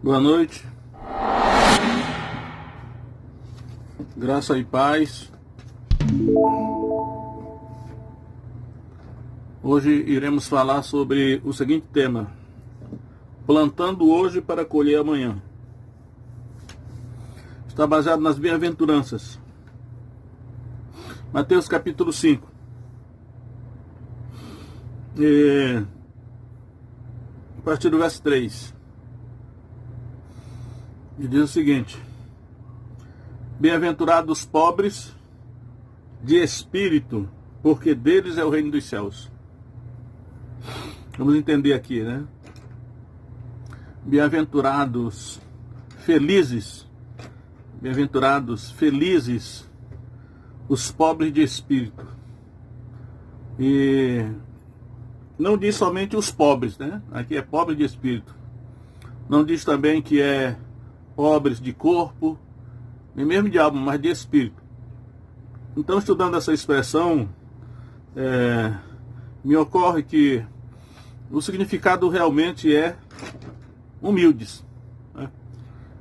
Boa noite, graça e paz. Hoje iremos falar sobre o seguinte tema: plantando hoje para colher amanhã. Está baseado nas bem-aventuranças. Mateus capítulo 5. A partir do verso 3. E diz o seguinte: bem-aventurados os pobres de espírito, porque deles é o reino dos céus. Vamos entender aqui, né? Bem-aventurados, felizes, bem-aventurados, felizes os pobres de espírito. E não diz somente os pobres, né? Aqui é pobre de espírito. Não diz também que é pobres de corpo, nem mesmo de alma, mas de espírito. Então, estudando essa expressão, me ocorre que o significado realmente é humildes, né?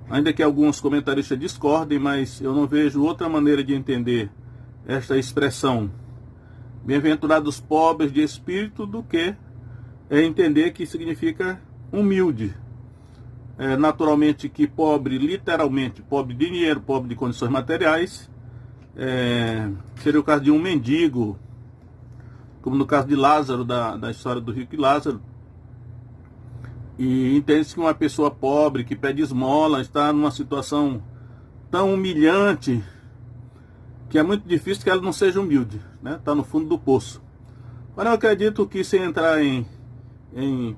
Ainda que alguns comentaristas discordem, mas eu não vejo outra maneira de entender esta expressão, bem-aventurados pobres de espírito, do que entender que significa humilde. Naturalmente que pobre, literalmente, pobre de dinheiro, pobre de condições materiais, seria o caso de um mendigo, como no caso de Lázaro, da história do rico Lázaro. E entende-se que uma pessoa pobre, que pede esmola, está numa situação tão humilhante, que é muito difícil que ela não seja humilde, né? Está no fundo do poço. Mas eu acredito que, sem entrar em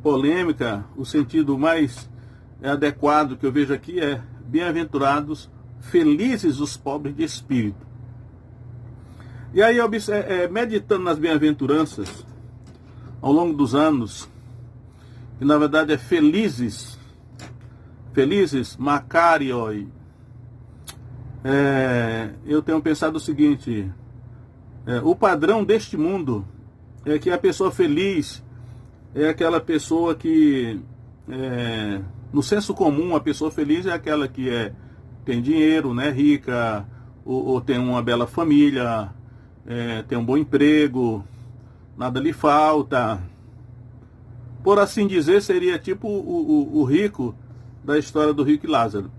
polêmica, o sentido mais adequado que eu vejo aqui é: bem-aventurados, felizes os pobres de espírito. E aí, meditando nas bem-aventuranças ao longo dos anos, que na verdade é felizes, Macarioi, eu tenho pensado o seguinte: o padrão deste mundo é que a pessoa feliz é aquela pessoa que, no senso comum, a pessoa feliz é aquela que tem dinheiro, né, rica, ou tem uma bela família, tem um bom emprego, nada lhe falta. Por assim dizer, seria tipo o rico da história do rico Lázaro.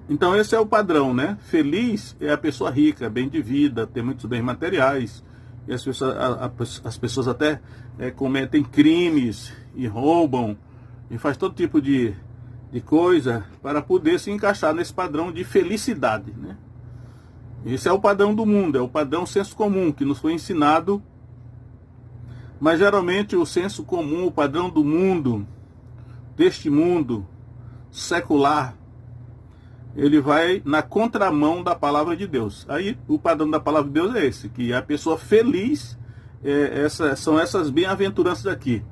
Então esse é o padrão, né? Feliz é a pessoa rica, bem de vida, tem muitos bens materiais, e as pessoas até cometem crimes e roubam e faz todo tipo de coisa para poder se encaixar nesse padrão de felicidade, né? Esse é o padrão do mundo, é o padrão senso comum que nos foi ensinado. Mas geralmente o senso comum, o padrão do mundo, deste mundo secular, ele vai na contramão da palavra de Deus. Aí o padrão da palavra de Deus é esse, que a pessoa feliz, são essas bem-aventuranças aqui,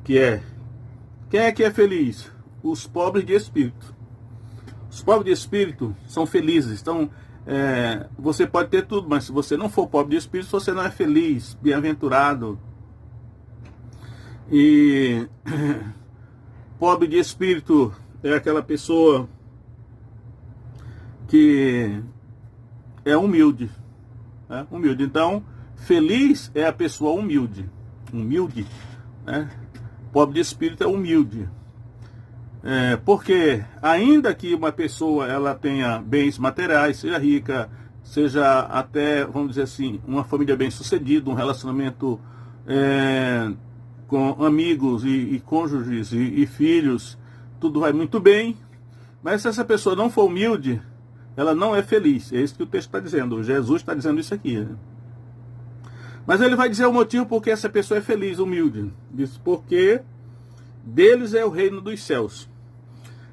que quem é que é feliz? Os pobres de espírito. Os pobres de espírito são felizes. Então, você pode ter tudo, mas se você não for pobre de espírito, você não é feliz, bem-aventurado. E pobre de espírito é aquela pessoa que é humilde, né? Humilde. Então, feliz é a pessoa humilde, né? Pobre de espírito é humilde. Porque ainda que uma pessoa ela tenha bens materiais, seja rica, seja até, vamos dizer assim, uma família bem-sucedida, um relacionamento com amigos e cônjuges e filhos, tudo vai muito bem, mas se essa pessoa não for humilde, ela não é feliz. É isso que o texto está dizendo. Jesus está dizendo isso aqui, né? Mas ele vai dizer o motivo porque essa pessoa é feliz, humilde. Diz: porque deles é o reino dos céus.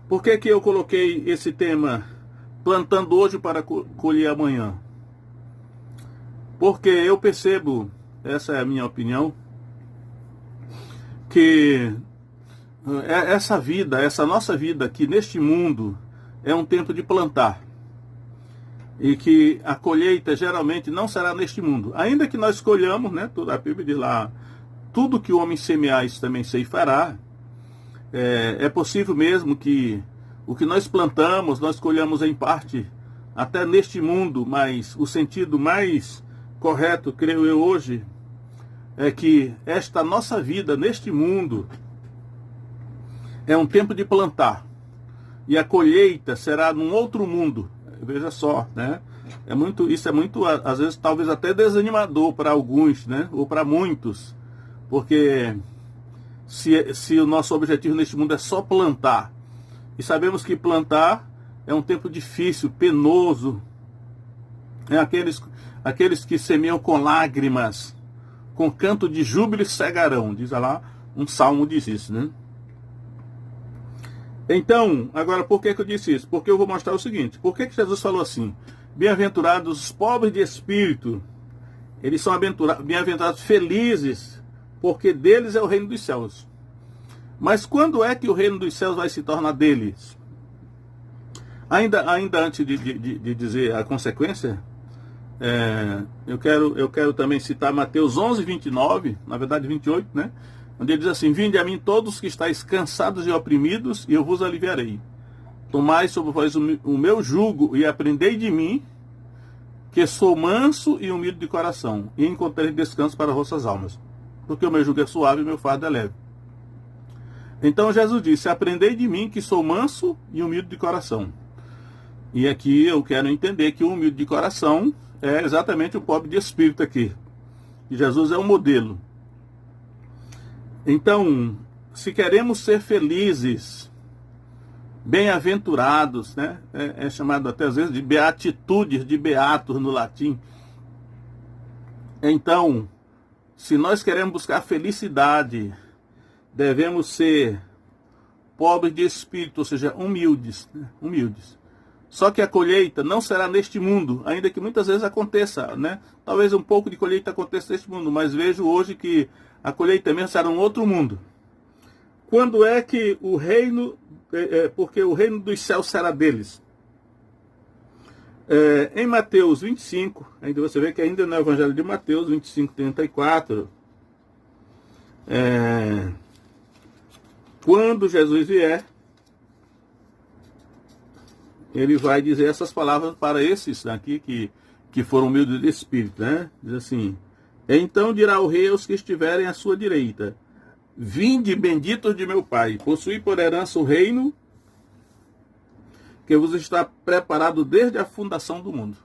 Por que que eu coloquei esse tema, plantando hoje para colher amanhã? Porque eu percebo, essa é a minha opinião, que essa nossa vida aqui neste mundo é um tempo de plantar. E que a colheita geralmente não será neste mundo. Ainda que nós colhamos, né, a Bíblia diz lá: tudo que o homem semear, isso também ceifará. É possível mesmo que o que nós plantamos, nós colhamos em parte até neste mundo, mas o sentido mais correto, creio eu hoje, é que esta nossa vida neste mundo é um tempo de plantar. E a colheita será num outro mundo. Veja só, né? Isso é muito, às vezes, talvez até desanimador para alguns, né? Ou para muitos. Porque se o nosso objetivo neste mundo é só plantar, e sabemos que plantar é um tempo difícil, penoso, aqueles que semeiam com lágrimas, com canto de júbilo cegarão, diz lá, um salmo diz isso, né? Então, agora, por que eu disse isso? Porque eu vou mostrar o seguinte, por que Jesus falou assim? Bem-aventurados os pobres de espírito, eles são bem-aventurados felizes, porque deles é o reino dos céus. Mas quando é que o reino dos céus vai se tornar deles? Ainda antes de dizer a consequência, eu quero também citar Mateus 11, 29, na verdade 28, né? Onde ele diz assim: vinde a mim todos que estáis cansados e oprimidos, e eu vos aliviarei. Tomai sobre vós o meu jugo e aprendei de mim, que sou manso e humilde de coração, e encontrei descanso para vossas almas. Porque o meu jugo é suave e o meu fardo é leve. Então Jesus disse: aprendei de mim, que sou manso e humilde de coração. E aqui eu quero entender que o humilde de coração é exatamente o pobre de espírito aqui. E Jesus é o modelo. Então, se queremos ser felizes, bem-aventurados, né? É chamado até às vezes de beatitudes, de beatos no latim. Então, se nós queremos buscar felicidade, devemos ser pobres de espírito, ou seja, humildes, né? Humildes. Só que a colheita não será neste mundo, ainda que muitas vezes aconteça, né? Talvez um pouco de colheita aconteça neste mundo, mas vejo hoje que a colheita mesmo será um outro mundo. Quando é que o reino, porque o reino dos céus será deles? Em Mateus 25, ainda você vê que ainda no Evangelho de Mateus 25, 34, quando Jesus vier, ele vai dizer essas palavras para esses aqui que foram humildes de espírito, né? Diz assim: então dirá o rei aos que estiverem à sua direita: vinde, benditos de meu Pai, possuí por herança o reino que vos está preparado desde a fundação do mundo.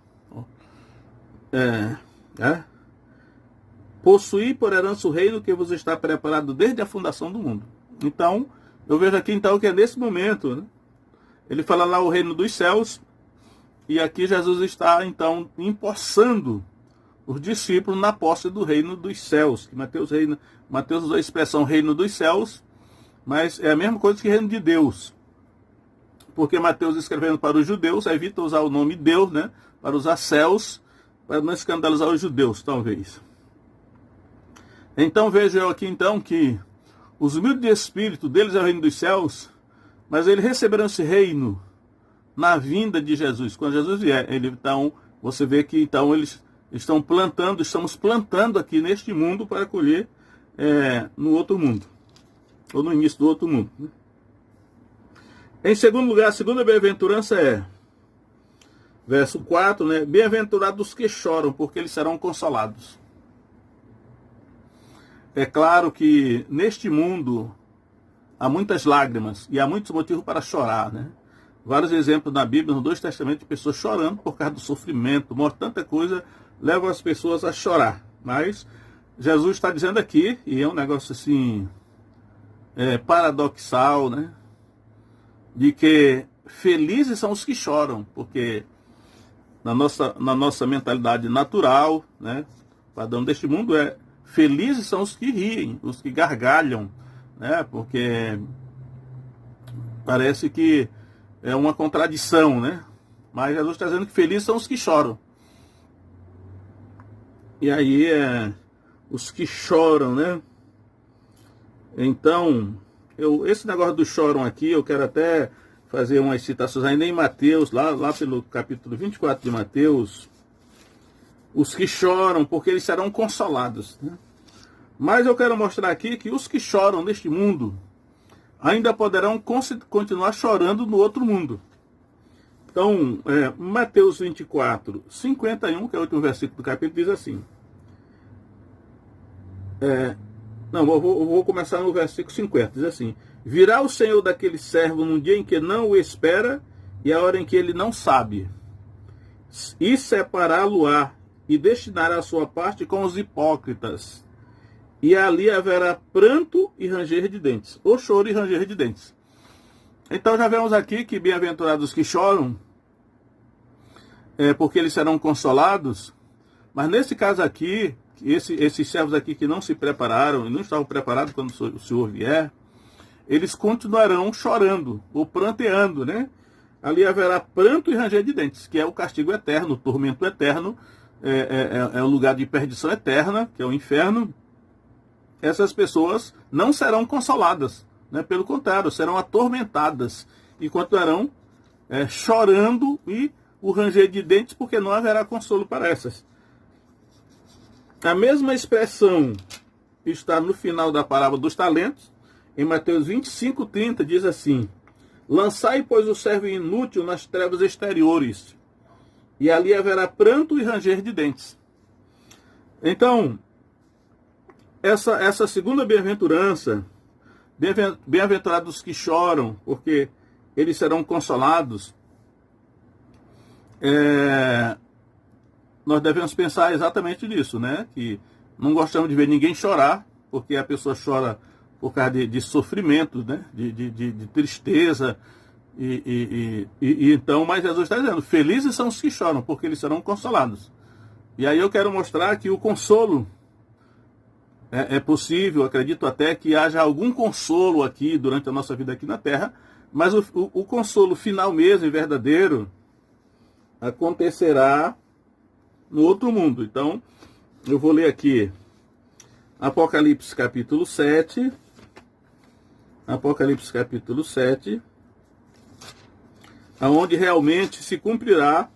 Possuí por herança o reino que vos está preparado desde a fundação do mundo. Então, eu vejo aqui então que é nesse momento, né? Ele fala lá o reino dos céus, e aqui Jesus está então empossando os discípulos na posse do reino dos céus. Mateus usou a expressão reino dos céus, mas é a mesma coisa que reino de Deus. Porque Mateus, escrevendo para os judeus, evita usar o nome Deus, né? Para usar céus, para não escandalizar os judeus, talvez. Então vejo eu aqui então que os humildes de espírito deles é o reino dos céus, mas eles receberão esse reino na vinda de Jesus. Quando Jesus vier, então, você vê que então eles estão plantando, estamos plantando aqui neste mundo para colher no outro mundo, ou no início do outro mundo, né? Em segundo lugar, a segunda bem-aventurança verso 4, né? Bem-aventurados os que choram, porque eles serão consolados. É claro que neste mundo há muitas lágrimas e há muitos motivos para chorar, né? Vários exemplos na Bíblia, nos dois testamentos, de pessoas chorando por causa do sofrimento, morte, tanta coisa leva as pessoas a chorar. Mas Jesus está dizendo aqui, e é um negócio assim, paradoxal, né? De que felizes são os que choram, porque na nossa mentalidade natural, né? O padrão deste mundo felizes são os que riem, os que gargalham, né? Porque parece que é uma contradição, né? Mas Jesus está dizendo que felizes são os que choram. E aí os que choram, né? Então, esse negócio do choram aqui, eu quero até fazer umas citações ainda em Mateus, lá pelo capítulo 24 de Mateus, os que choram, porque eles serão consolados, né? Mas eu quero mostrar aqui que os que choram neste mundo ainda poderão continuar chorando no outro mundo. Então, Mateus 24, 51, que é o último versículo do capítulo, diz assim. Eu vou começar no versículo 50, diz assim: virá o Senhor daquele servo num dia em que não o espera e a hora em que ele não sabe, e separá-lo-á e destinará a sua parte com os hipócritas, e ali haverá pranto e ranger de dentes, ou choro e ranger de dentes. Então já vemos aqui que bem-aventurados que choram, porque eles serão consolados. Mas nesse caso aqui, esses servos aqui que não se prepararam e não estavam preparados quando o Senhor vier, eles continuarão chorando ou pranteando, né? Ali haverá pranto e ranger de dentes, que é o castigo eterno, o tormento eterno, é o lugar de perdição eterna, que é o inferno. Essas pessoas não serão consoladas, né? Pelo contrário, serão atormentadas e continuarão chorando e o ranger de dentes, porque não haverá consolo para essas. A mesma expressão está no final da parábola dos talentos, em Mateus 25, 30, diz assim: lançai, pois, o servo inútil nas trevas exteriores, e ali haverá pranto e ranger de dentes. Então, essa segunda bem-aventurança, bem-aventurados que choram, porque eles serão consolados, nós devemos pensar exatamente nisso, né? Que não gostamos de ver ninguém chorar, porque a pessoa chora por causa de sofrimento, né? De tristeza. Então, mas Jesus está dizendo, felizes são os que choram, porque eles serão consolados. E aí eu quero mostrar que o consolo é possível, acredito até que haja algum consolo aqui durante a nossa vida aqui na Terra, mas o consolo final mesmo e verdadeiro acontecerá no outro mundo. Então, eu vou ler aqui Apocalipse capítulo 7. Apocalipse capítulo 7, onde realmente se cumprirá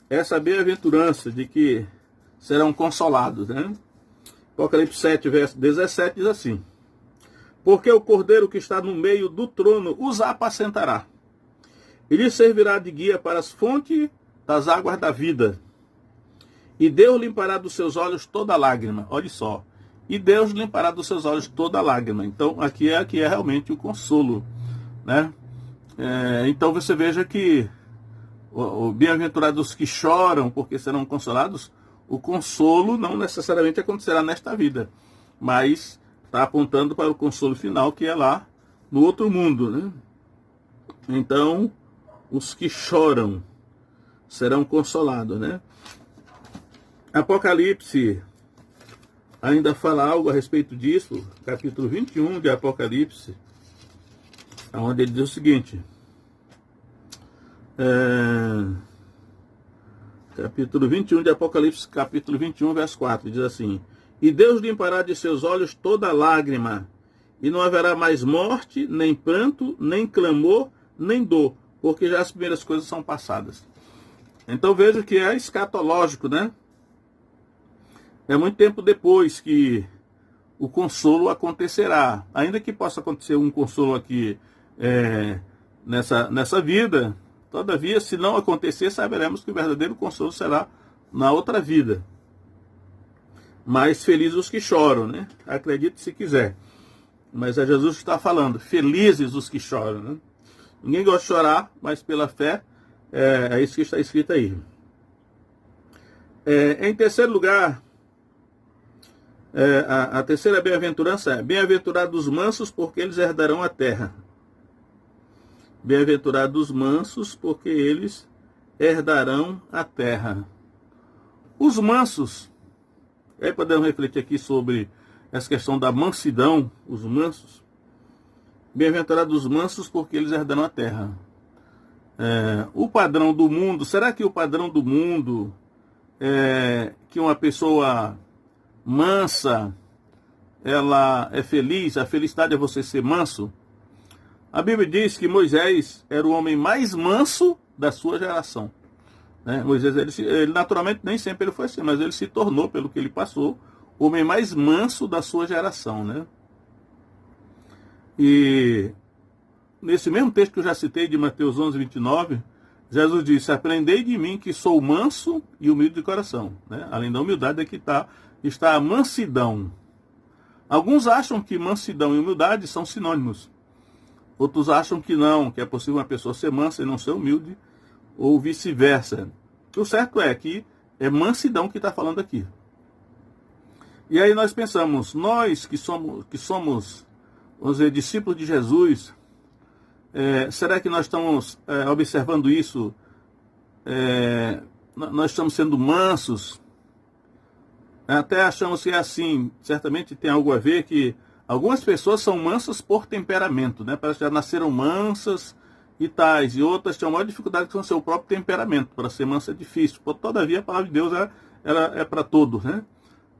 essa bem-aventurança de que serão consolados, né? Apocalipse 7, verso 17 diz assim: porque o cordeiro que está no meio do trono os apacentará, e lhes servirá de guia para as fontes das águas da vida, e Deus limpará dos seus olhos toda lágrima. Olha só, e Deus limpará dos seus olhos toda lágrima. Então aqui é realmente o consolo, né? Então você veja que o bem-aventurados que choram porque serão consolados, o consolo não necessariamente acontecerá nesta vida, mas está apontando para o consolo final, que é lá no outro mundo, né? Então os que choram serão consolados, né? Apocalipse ainda fala algo a respeito disso, capítulo 21 de Apocalipse, onde ele diz o seguinte, capítulo 21 de Apocalipse, capítulo 21, verso 4, diz assim: e Deus limpará de seus olhos toda lágrima, e não haverá mais morte, nem pranto, nem clamor, nem dor, porque já as primeiras coisas são passadas. Então veja que é escatológico, né? É muito tempo depois que o consolo acontecerá. Ainda que possa acontecer um consolo aqui nessa vida, todavia, se não acontecer, saberemos que o verdadeiro consolo será na outra vida. Mas felizes os que choram, né? Acredite se quiser. Mas é Jesus que está falando, felizes os que choram, né? Ninguém gosta de chorar, mas pela fé, é isso que está escrito aí. Em terceiro lugar, a terceira bem-aventurança é: bem-aventurados os mansos, porque eles herdarão a terra. Bem-aventurados os mansos, porque eles herdarão a terra. Os mansos, aí podemos refletir aqui sobre essa questão da mansidão, os mansos. Bem-aventurados os mansos, porque eles herdarão a terra. O padrão do mundo, será que o padrão do mundo é que uma pessoa mansa, ela é feliz? A felicidade é você ser manso? A Bíblia diz que Moisés era o homem mais manso da sua geração, né? Moisés, ele naturalmente nem sempre ele foi assim, mas ele se tornou, pelo que ele passou, o homem mais manso da sua geração, né? E nesse mesmo texto que eu já citei de Mateus 11, 29, Jesus disse: aprendei de mim que sou manso e humilde de coração. Né? Além da humildade aqui está a mansidão. Alguns acham que mansidão e humildade são sinônimos. Outros acham que não, que é possível uma pessoa ser mansa e não ser humilde, ou vice-versa. O certo é que é mansidão que está falando aqui. E aí nós pensamos, nós que somos, vamos dizer, discípulos de Jesus, será que nós estamos observando isso? Nós estamos sendo mansos? Até achamos que é assim. Certamente tem algo a ver que algumas pessoas são mansas por temperamento, né? Parece que já nasceram mansas e tais, e outras têm a maior dificuldade com o seu próprio temperamento. Para ser mansa é difícil. Todavia, a palavra de Deus é para todos, né?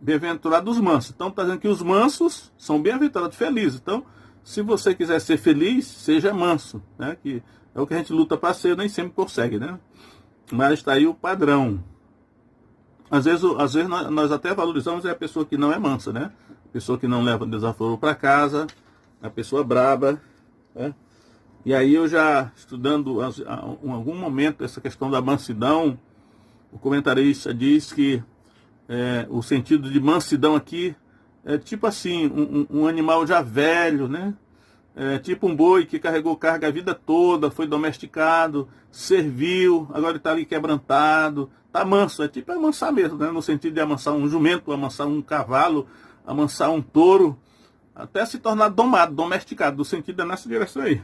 Bem-aventurados os mansos. Então, está dizendo que os mansos são bem-aventurados, felizes. Então, se você quiser ser feliz, seja manso, né? Que é o que a gente luta para ser, nem sempre consegue, né? Mas está aí o padrão. Às vezes nós até valorizamos a pessoa que não é mansa, né? A pessoa que não leva desaforo para casa, a pessoa braba, né? E aí eu já estudando em algum momento essa questão da mansidão, o comentarista diz que o sentido de mansidão aqui é tipo assim, um animal já velho, né? Tipo um boi que carregou carga a vida toda, foi domesticado, serviu, agora está ali quebrantado, está manso, é tipo amansar mesmo, né? No sentido de amansar um jumento, amansar um cavalo, amansar um touro, até se tornar domado, domesticado, no sentido nessa direção aí.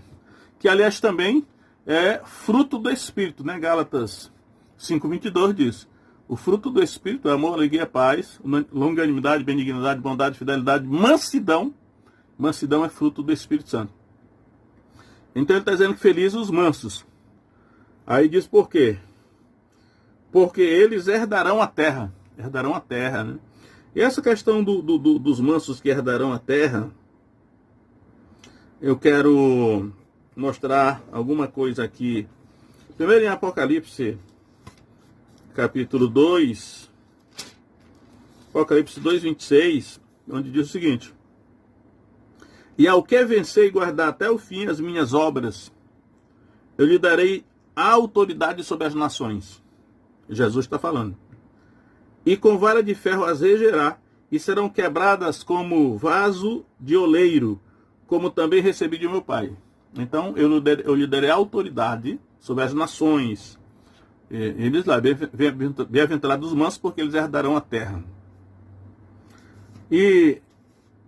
Que aliás também é fruto do Espírito, né? Gálatas 5:22 diz: o fruto do Espírito é amor, alegria, paz, longanimidade, benignidade, bondade, fidelidade, mansidão. Mansidão é fruto do Espírito Santo. Então ele está dizendo que felizes os mansos. Aí diz por quê? Porque eles herdarão a terra. Herdarão a terra, né? E essa questão dos mansos que herdarão a terra, eu quero mostrar alguma coisa aqui. Primeiro em Apocalipse, capítulo 2, Apocalipse 2:26, onde diz o seguinte: e ao que vencer e guardar até o fim as minhas obras, eu lhe darei autoridade sobre as nações. Jesus está falando. E com vara de ferro as regerá, e serão quebradas como vaso de oleiro, como também recebi de meu Pai. Então eu lhe darei autoridade sobre as nações. Eles lá, bem-aventurados os mansos, porque eles herdarão a terra. E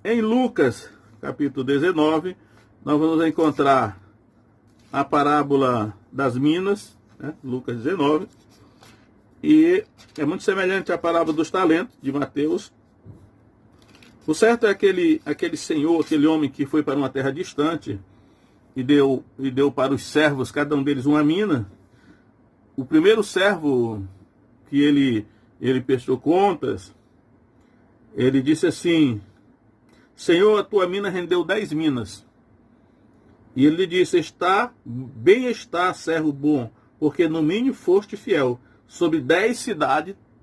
em Lucas, capítulo 19, nós vamos encontrar a parábola das minas, né? Lucas 19, e é muito semelhante à parábola dos talentos, de Mateus. O certo é aquele senhor, aquele homem que foi para uma terra distante e deu para os servos, cada um deles uma mina. O primeiro servo que ele prestou contas, ele disse assim: Senhor, a tua mina rendeu 10 minas. E ele lhe disse: bem está, servo bom, porque no mínimo foste fiel. Sobre 10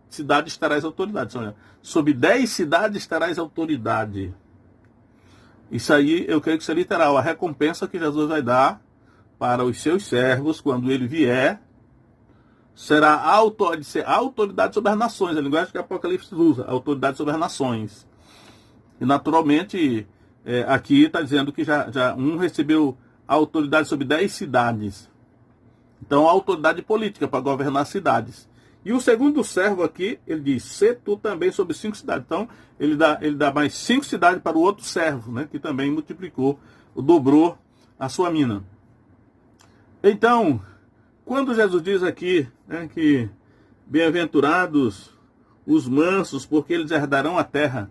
cidades terás autoridade. Sobre 10 cidades terás autoridade. Isso aí, eu creio que isso é literal. A recompensa que Jesus vai dar para os seus servos, quando ele vier, será a autoridade sobre as nações. A linguagem que o Apocalipse usa, autoridade sobre as nações. E naturalmente, aqui está dizendo que já um recebeu a autoridade sobre 10 cidades. Então, a autoridade política para governar cidades. E o segundo servo aqui, ele diz: sê tu também sobre 5 cidades. Então, ele dá mais 5 cidades para o outro servo, né, que também multiplicou, dobrou a sua mina. Então, quando Jesus diz aqui, né, que bem-aventurados os mansos, porque eles herdarão a terra,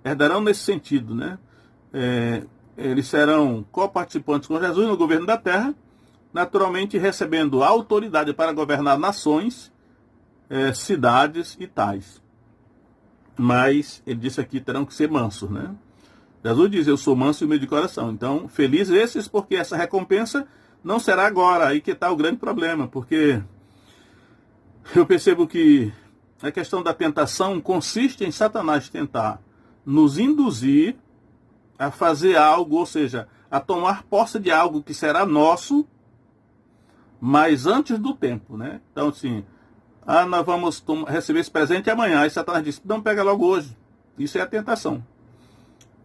herdarão nesse sentido, né? Eles serão coparticipantes com Jesus no governo da terra, naturalmente recebendo autoridade para governar nações, cidades e tais. Mas ele disse aqui, terão que ser mansos, né? Jesus diz: eu sou manso e humilde de coração. Então, felizes esses, porque essa recompensa não será agora. Aí que está o grande problema, porque eu percebo que a questão da tentação consiste em Satanás tentar nos induzir a fazer algo, ou seja, a tomar posse de algo que será nosso, mas antes do tempo, né? Então, assim, nós vamos receber esse presente amanhã. Aí Satanás diz, não, pega logo hoje. Isso é a tentação.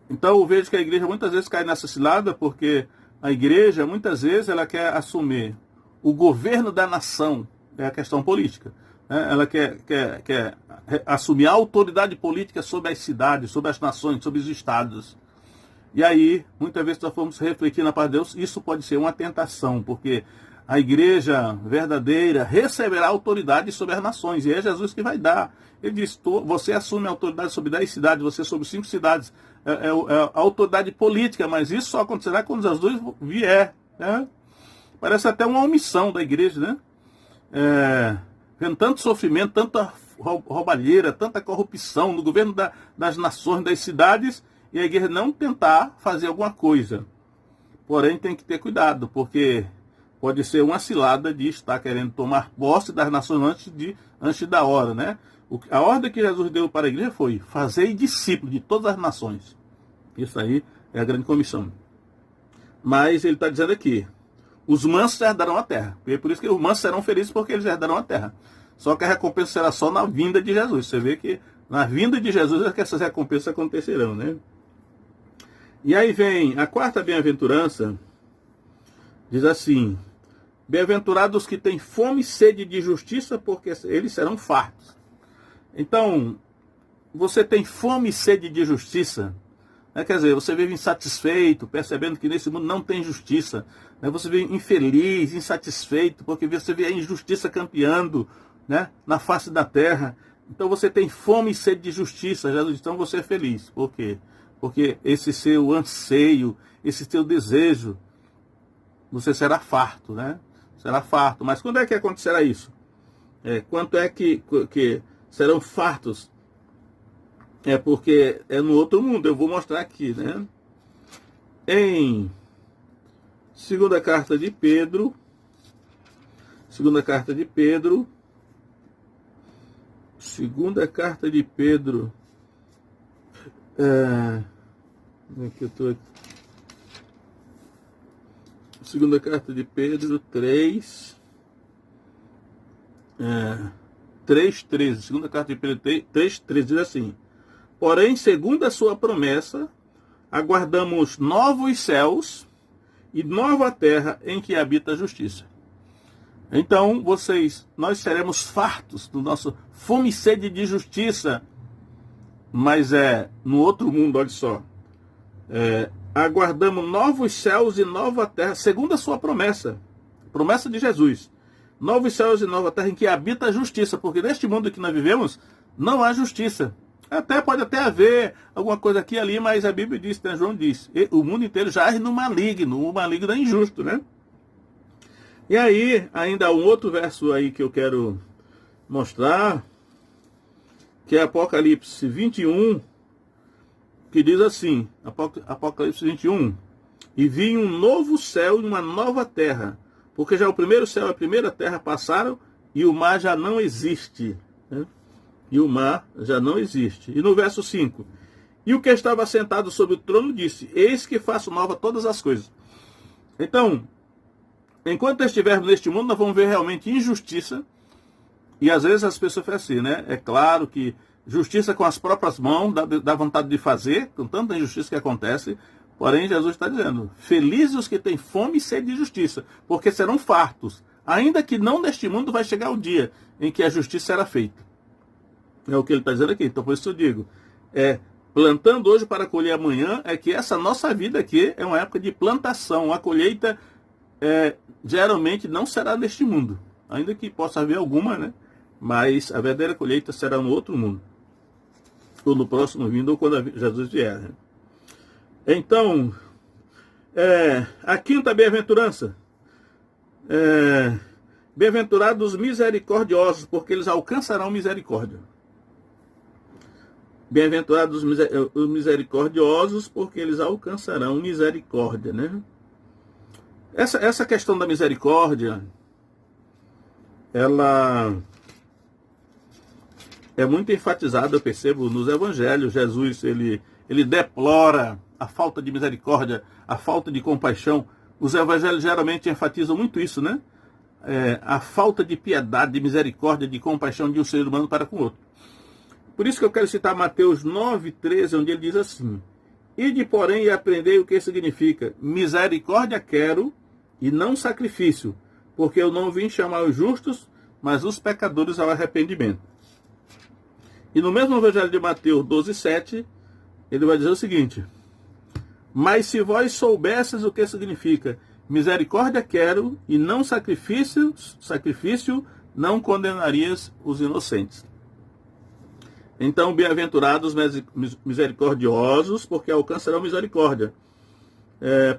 Então, eu vejo que a igreja muitas vezes cai nessa cilada, porque a igreja, muitas vezes, ela quer assumir o governo da nação, é a questão política. Né? Ela quer assumir a autoridade política sobre as cidades, sobre as nações, sobre os estados. E aí, muitas vezes nós vamos refletir na paz de Deus, isso pode ser uma tentação, porque a igreja verdadeira receberá autoridade sobre as nações, e é Jesus que vai dar. Ele diz, você assume a autoridade sobre 10 cidades, você sobre 5 cidades, é a autoridade política, mas isso só acontecerá quando Jesus vier. Né? Parece até uma omissão da igreja, né? Vendo tanto sofrimento, tanta roubalheira, tanta corrupção no governo das nações, das cidades, e a igreja não tentar fazer alguma coisa. Porém, tem que ter cuidado, porque pode ser uma cilada de estar querendo tomar posse das nações antes da hora, né? A ordem que Jesus deu para a igreja foi: fazei discípulos de todas as nações. Isso aí é a grande comissão. Mas ele está dizendo aqui, os mansos herdarão a terra. E é por isso que os mansos serão felizes, porque eles herdarão a terra. Só que a recompensa será só na vinda de Jesus. Você vê que na vinda de Jesus é que essas recompensas acontecerão, né? E aí vem a quarta bem-aventurança, diz assim: bem-aventurados que têm fome e sede de justiça, porque eles serão fartos. Então, você tem fome e sede de justiça, né? Quer dizer, você vive insatisfeito, percebendo que nesse mundo não tem justiça, né? Você vive infeliz, insatisfeito, porque você vê a injustiça campeando, né, na face da terra. Então você tem fome e sede de justiça, Jesus, então você é feliz. Por quê? Porque esse seu anseio, esse seu desejo, você será farto, né? Será farto. Mas quando é que acontecerá isso? Quanto é que serão fartos? É porque é no outro mundo. Eu vou mostrar aqui, né? Em segunda carta de Pedro, segunda carta de Pedro, aqui eu tô, segunda carta de Pedro 3:13. Segunda carta de Pedro 3:13 diz assim: porém, segundo a sua promessa, aguardamos novos céus e nova terra em que habita a justiça. Então, nós seremos fartos do nosso fome e sede de justiça, mas no outro mundo, olha só. Aguardamos novos céus e nova terra, segundo a sua promessa de Jesus. Novos céus e nova terra em que habita a justiça, porque neste mundo que nós vivemos, não há justiça. Pode até haver alguma coisa aqui e ali, mas a Bíblia diz, né, João diz, o mundo inteiro jaz no maligno, o maligno é injusto, né? E aí, ainda há um outro verso aí que eu quero mostrar, que é Apocalipse 21, que diz assim, Apocalipse 21, e vi um novo céu e uma nova terra, porque já o primeiro céu e a primeira terra passaram, e o mar já não existe. Né? E o mar já não existe. E no verso 5, e o que estava sentado sobre o trono disse: eis que faço nova todas as coisas. Então, enquanto estivermos neste mundo, nós vamos ver realmente injustiça. E às vezes as pessoas falam assim, né? É claro que justiça com as próprias mãos dá vontade de fazer, com tanta injustiça que acontece. Porém, Jesus está dizendo: felizes os que têm fome e sede de justiça, porque serão fartos. Ainda que não neste mundo vai chegar o dia em que a justiça será feita. É o que ele está dizendo aqui. Então, por isso eu digo, plantando hoje para colher amanhã, é que essa nossa vida aqui é uma época de plantação. A colheita geralmente não será neste mundo, ainda que possa haver alguma, né? Mas a verdadeira colheita será no outro mundo, ou no próximo vindo, ou quando Jesus vier. Né? Então, a quinta bem-aventurança, bem-aventurados os misericordiosos, porque eles alcançarão misericórdia. Bem-aventurados os misericordiosos, porque eles alcançarão misericórdia, né? Essa questão da misericórdia, ela é muito enfatizada, eu percebo, nos evangelhos. Jesus, ele deplora a falta de misericórdia, a falta de compaixão. Os evangelhos geralmente enfatizam muito isso, né? A falta de piedade, de misericórdia, de compaixão de um ser humano para com o outro. Por isso que eu quero citar Mateus 9,13, onde ele diz assim: Ide, porém, e aprendei o que significa: misericórdia quero e não sacrifício, porque eu não vim chamar os justos, mas os pecadores ao arrependimento. E no mesmo evangelho de Mateus 12,7, ele vai dizer o seguinte: Mas se vós soubesses o que significa misericórdia quero e não sacrifício, não condenarias os inocentes. Então, bem-aventurados misericordiosos, porque alcançarão misericórdia.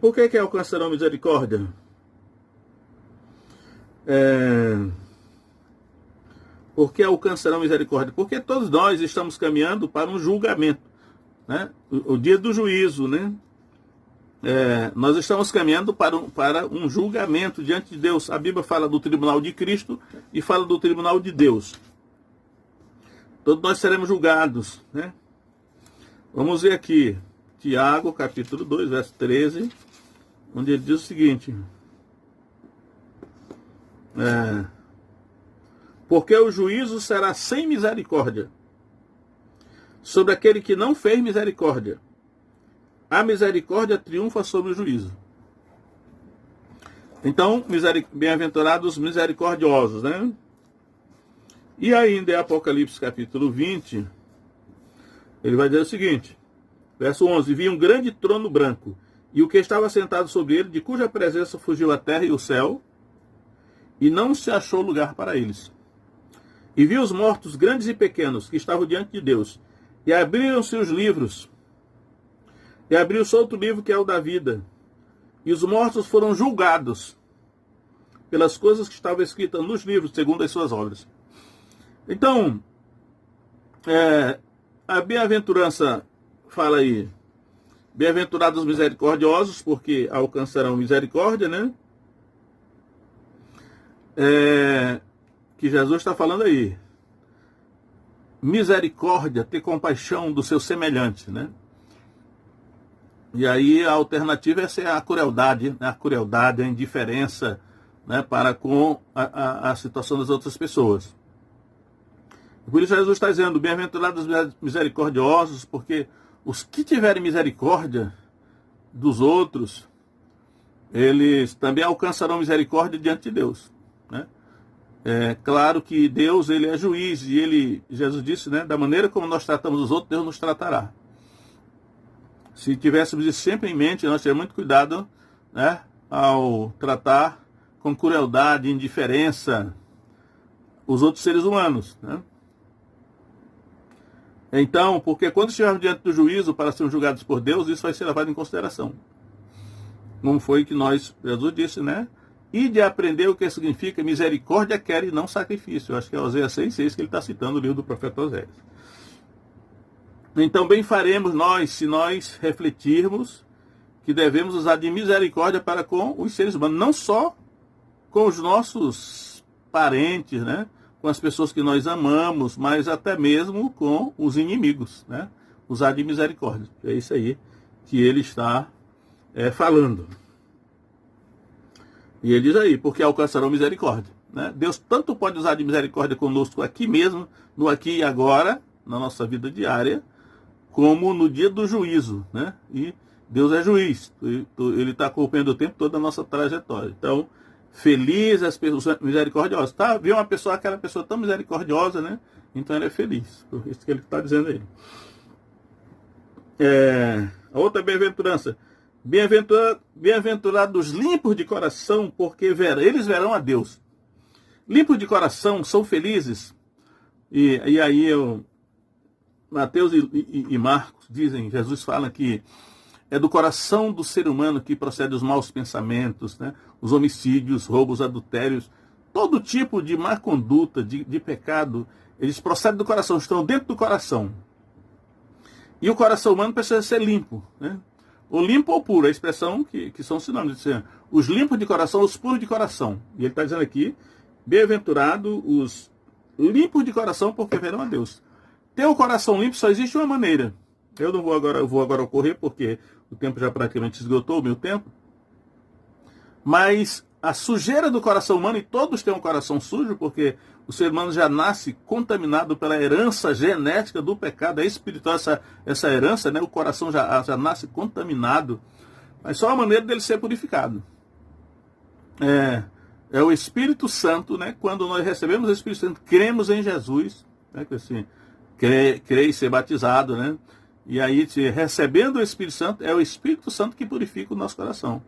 Por que alcançarão misericórdia? Por que alcançarão misericórdia? Porque todos nós estamos caminhando para um julgamento, né? O dia do juízo, né? Nós estamos caminhando para um julgamento diante de Deus. A Bíblia fala do tribunal de Cristo e fala do tribunal de Deus. Todos nós seremos julgados, né? Vamos ver aqui, Tiago, capítulo 2, verso 13, onde ele diz o seguinte: Porque o juízo será sem misericórdia sobre aquele que não fez misericórdia. A misericórdia triunfa sobre o juízo. Então, bem-aventurados misericordiosos, né? E ainda em Apocalipse capítulo 20, ele vai dizer o seguinte, verso 11: Vi um grande trono branco, e o que estava sentado sobre ele, de cuja presença fugiu a terra e o céu, e não se achou lugar para eles. E vi os mortos, grandes e pequenos, que estavam diante de Deus, e abriram-se os livros, e abriu-se outro livro, que é o da vida, e os mortos foram julgados pelas coisas que estavam escritas nos livros, segundo as suas obras. Então, a bem-aventurança fala aí: bem-aventurados misericordiosos, porque alcançarão misericórdia, né? Que Jesus está falando aí. Misericórdia, ter compaixão do seu semelhante, né? E aí a alternativa é ser a crueldade, né? A crueldade, a indiferença, né? Para com a situação das outras pessoas. Por isso Jesus está dizendo: bem-aventurados misericordiosos, porque os que tiverem misericórdia dos outros, eles também alcançarão misericórdia diante de Deus, né? É claro que Deus, ele é juiz, e Jesus disse, né, da maneira como nós tratamos os outros, Deus nos tratará. Se tivéssemos isso sempre em mente, nós teríamos muito cuidado, né, ao tratar com crueldade, indiferença os outros seres humanos, né? Então, porque quando estivermos diante do juízo para sermos julgados por Deus, isso vai ser levado em consideração. Como foi que Jesus disse, né? E de aprender o que significa misericórdia quer e não sacrifício. Eu acho que é Oséias 6,6 que ele está citando o livro do profeta Oséias. Então, bem faremos nós, se nós refletirmos que devemos usar de misericórdia para com os seres humanos, não só com os nossos parentes, né? Com as pessoas que nós amamos, mas até mesmo com os inimigos, né? Usar de misericórdia. É isso aí que ele está falando. E ele diz aí: porque alcançarão misericórdia, né? Deus tanto pode usar de misericórdia conosco aqui mesmo, no aqui e agora, na nossa vida diária, como no dia do juízo, né? E Deus é juiz, ele está acompanhando o tempo todo a nossa trajetória. Então, feliz as pessoas misericordiosas. Tá? Viu aquela pessoa tão misericordiosa, né? Então ela é feliz. Por isso que ele está dizendo aí. A outra bem-aventurança: bem-aventurados limpos de coração, porque eles verão a Deus. Limpos de coração são felizes. E aí Mateus e Marcos dizem, Jesus fala que é do coração do ser humano que procede os maus pensamentos, né? Os homicídios, roubos, adultérios, todo tipo de má conduta, de pecado, eles procedem do coração, estão dentro do coração. E o coração humano precisa ser limpo, né? Ou limpo ou puro, a expressão que são sinônimos. Os limpos de coração, os puros de coração. E ele está dizendo aqui: bem-aventurado os limpos de coração, porque verão a Deus. Ter o coração limpo só existe uma maneira. Eu vou agora correr, porque o tempo já praticamente esgotou o meu tempo. Mas a sujeira do coração humano, e todos têm um coração sujo, porque o ser humano já nasce contaminado pela herança genética do pecado, é espiritual essa herança, né? O coração já nasce contaminado, mas só a maneira dele ser purificado. É o Espírito Santo, né? Quando nós recebemos o Espírito Santo, cremos em Jesus, né? Que assim, crer e ser batizado, né? E aí, recebendo o Espírito Santo, é o Espírito Santo que purifica o nosso coração.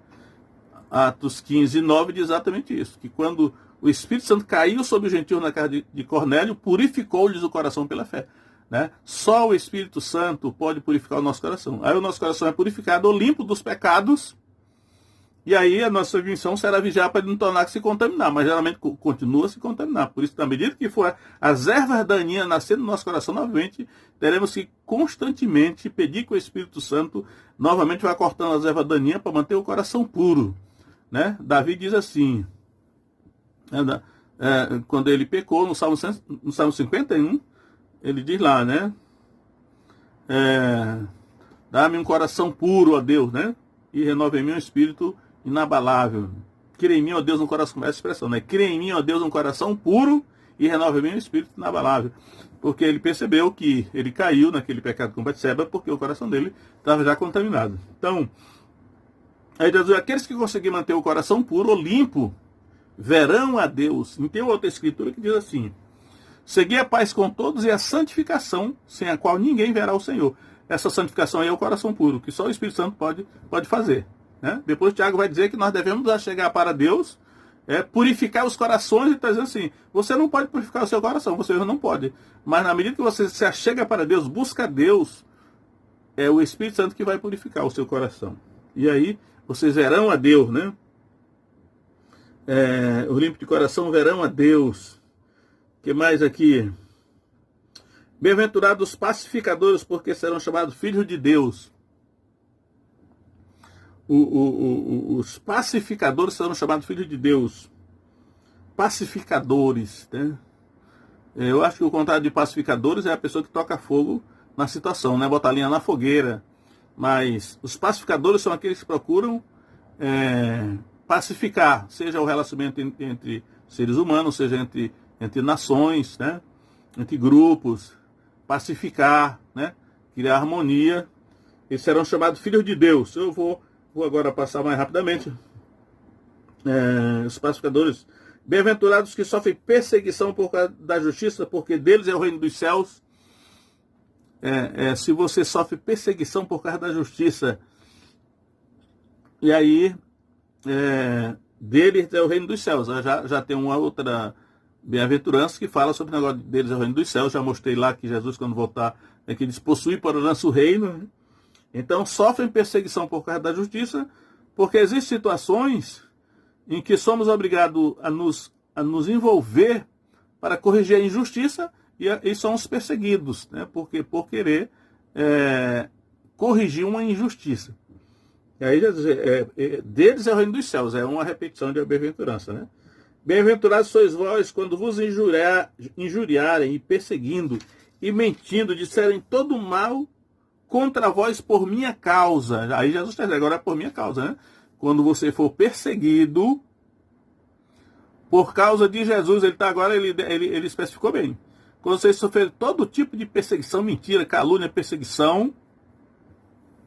Atos 15, 9 diz exatamente isso, que quando o Espírito Santo caiu sobre o gentio na casa de Cornélio, purificou-lhes o coração pela fé. Né? Só o Espírito Santo pode purificar o nosso coração. Aí o nosso coração é purificado ou limpo dos pecados, e aí a nossa missão será vigiar para não tornar se contaminar, mas geralmente continua a se contaminar. Por isso, na medida que for as ervas daninhas nascendo no nosso coração, novamente, teremos que constantemente pedir que o Espírito Santo novamente vá cortando as ervas daninhas para manter o coração puro. Né? Davi diz assim, quando ele pecou, no Salmo 51, ele diz lá, né? Dá-me um coração puro, ó Deus, né? E renova em mim um espírito inabalável. Cria em mim, ó Deus, um coração, essa expressão, né? Cria em mim, ó Deus, um coração puro e renova em mim um espírito inabalável. Porque ele percebeu que ele caiu naquele pecado com Betseba, porque o coração dele estava já contaminado. Então, aí Jesus, aqueles que conseguirem manter o coração puro ou limpo, verão a Deus. E tem outra escritura que diz assim: segui a paz com todos e a santificação, sem a qual ninguém verá o Senhor. Essa santificação aí é o coração puro, que só o Espírito Santo pode fazer. Né? Depois o Tiago vai dizer que nós devemos chegar para Deus, purificar os corações, e está dizendo assim, você não pode purificar o seu coração, você não pode. Mas na medida que você se achega para Deus, busca Deus, é o Espírito Santo que vai purificar o seu coração. E aí, vocês verão a Deus, né? O limpo de coração verão a Deus. O que mais aqui? Bem-aventurados os pacificadores, porque serão chamados filhos de Deus. Os pacificadores serão chamados filhos de Deus. Pacificadores, né? Eu acho que o contrário de pacificadores é a pessoa que toca fogo na situação, né? Botar linha na fogueira. Mas os pacificadores são aqueles que procuram pacificar, seja o relacionamento entre seres humanos, seja entre nações, né? Entre grupos, pacificar, né? Criar harmonia. Eles serão chamados filhos de Deus. Eu vou agora passar mais rapidamente. Os pacificadores, bem-aventurados que sofrem perseguição por causa da justiça, porque deles é o reino dos céus. Se você sofre perseguição por causa da justiça, e aí deles é o reino dos céus. Já tem uma outra bem-aventurança que fala sobre o negócio deles é o reino dos céus. Já mostrei lá que Jesus, quando voltar, que eles possuem por herança o reino. Então sofrem perseguição por causa da justiça, porque existem situações em que somos obrigados a nos envolver para corrigir a injustiça, e somos perseguidos, né? Porque por querer corrigir uma injustiça. E aí Jesus deles é o reino dos céus, é uma repetição de bem-aventurança, né? Bem-aventurados sois vós quando vos injuriarem e perseguindo e mentindo, disserem todo mal contra vós por minha causa. Aí Jesus está dizendo, agora é por minha causa, né? Quando você for perseguido por causa de Jesus, ele especificou bem. Quando vocês sofrerem todo tipo de perseguição, mentira, calúnia, perseguição,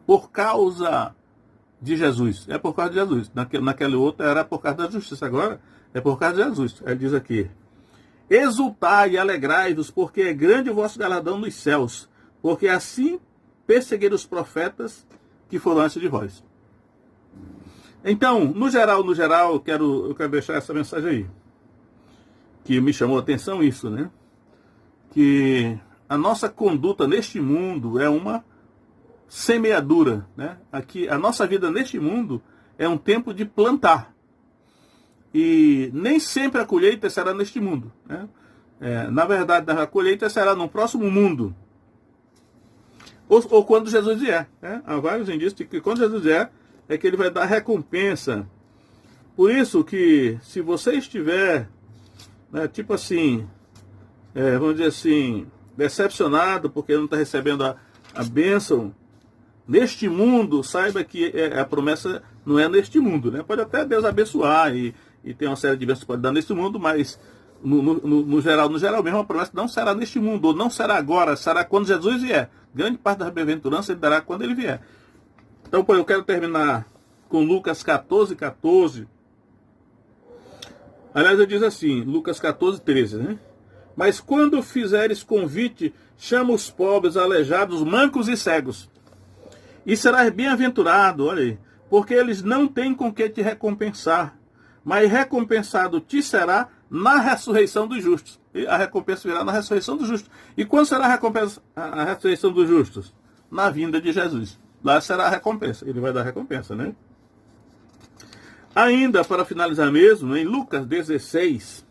por causa de Jesus. É por causa de Jesus. Naquele outro era por causa da justiça. Agora é por causa de Jesus. Ele diz aqui: exultai e alegrai-vos, porque é grande o vosso galardão nos céus, porque assim perseguiram os profetas que foram antes de vós. Então, no geral, eu quero deixar essa mensagem aí, que me chamou a atenção isso, né? Que a nossa conduta neste mundo é uma semeadura, né? Aqui, a nossa vida neste mundo é um tempo de plantar. E nem sempre a colheita será neste mundo, né? Na verdade, a colheita será no próximo mundo. Ou quando Jesus vier, né? Há vários indícios de que quando Jesus vier, é que ele vai dar recompensa. Por isso que, se você estiver, né, tipo assim, vamos dizer assim, decepcionado porque não está recebendo a bênção neste mundo, saiba que a promessa não é neste mundo, né? Pode até Deus abençoar e tem uma série de bênçãos que pode dar neste mundo, mas no geral mesmo, a promessa não será neste mundo, ou não será agora, será quando Jesus vier. Grande parte da bem-aventurança ele dará quando ele vier. Então, eu quero terminar com Lucas 14:14. Aliás, ele diz assim, Lucas 14:13, né? Mas quando fizeres convite, chama os pobres, aleijados, mancos e cegos. E serás bem-aventurado, olha aí, porque eles não têm com que te recompensar, mas recompensado te será na ressurreição dos justos. E a recompensa virá na ressurreição dos justos. E quando será a ressurreição dos justos? Na vinda de Jesus. Lá será a recompensa. Ele vai dar a recompensa, né? Ainda, para finalizar mesmo, em Lucas 16,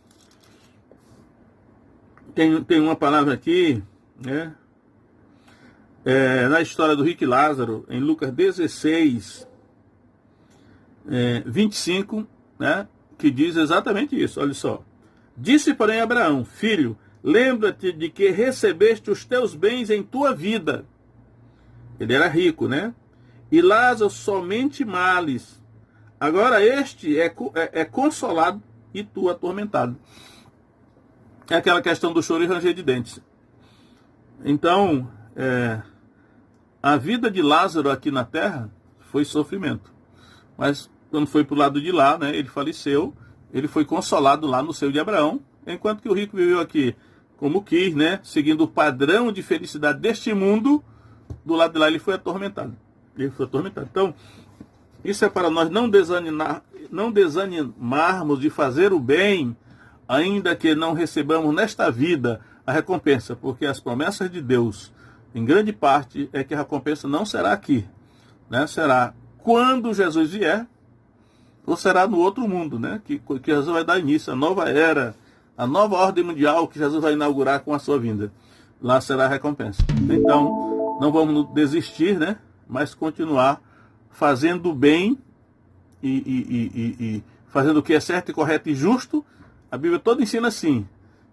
tem uma palavra aqui, né? Na história do rico e Lázaro, em Lucas 16, 25, né? Que diz exatamente isso, olha só. Disse, porém, Abraão, filho, lembra-te de que recebeste os teus bens em tua vida. Ele era rico, né? E Lázaro somente males. Agora este é consolado e tu atormentado. É aquela questão do choro e ranger de dentes. Então, a vida de Lázaro aqui na terra foi sofrimento. Mas quando foi para o lado de lá, né, ele faleceu, ele foi consolado lá no seio de Abraão, enquanto que o rico viveu aqui como quis, né, seguindo o padrão de felicidade deste mundo, do lado de lá ele foi atormentado. Ele foi atormentado. Então, isso é para nós não desanimarmos de fazer o bem, ainda que não recebamos nesta vida a recompensa, porque as promessas de Deus, em grande parte, é que a recompensa não será aqui, né? Será quando Jesus vier, ou será no outro mundo, né? Que Jesus vai dar início, a nova era, a nova ordem mundial que Jesus vai inaugurar com a sua vinda. Lá será a recompensa. Então, não vamos desistir, né? Mas continuar fazendo o bem e fazendo o que é certo e correto e justo. A Bíblia toda ensina assim: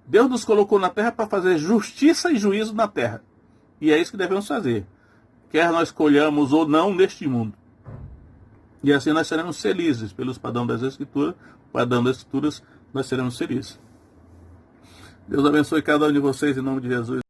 Deus nos colocou na terra para fazer justiça e juízo na terra. E é isso que devemos fazer, quer nós colhamos ou não neste mundo. E assim nós seremos felizes, pelos padrões das Escrituras, nós seremos felizes. Deus abençoe cada um de vocês em nome de Jesus.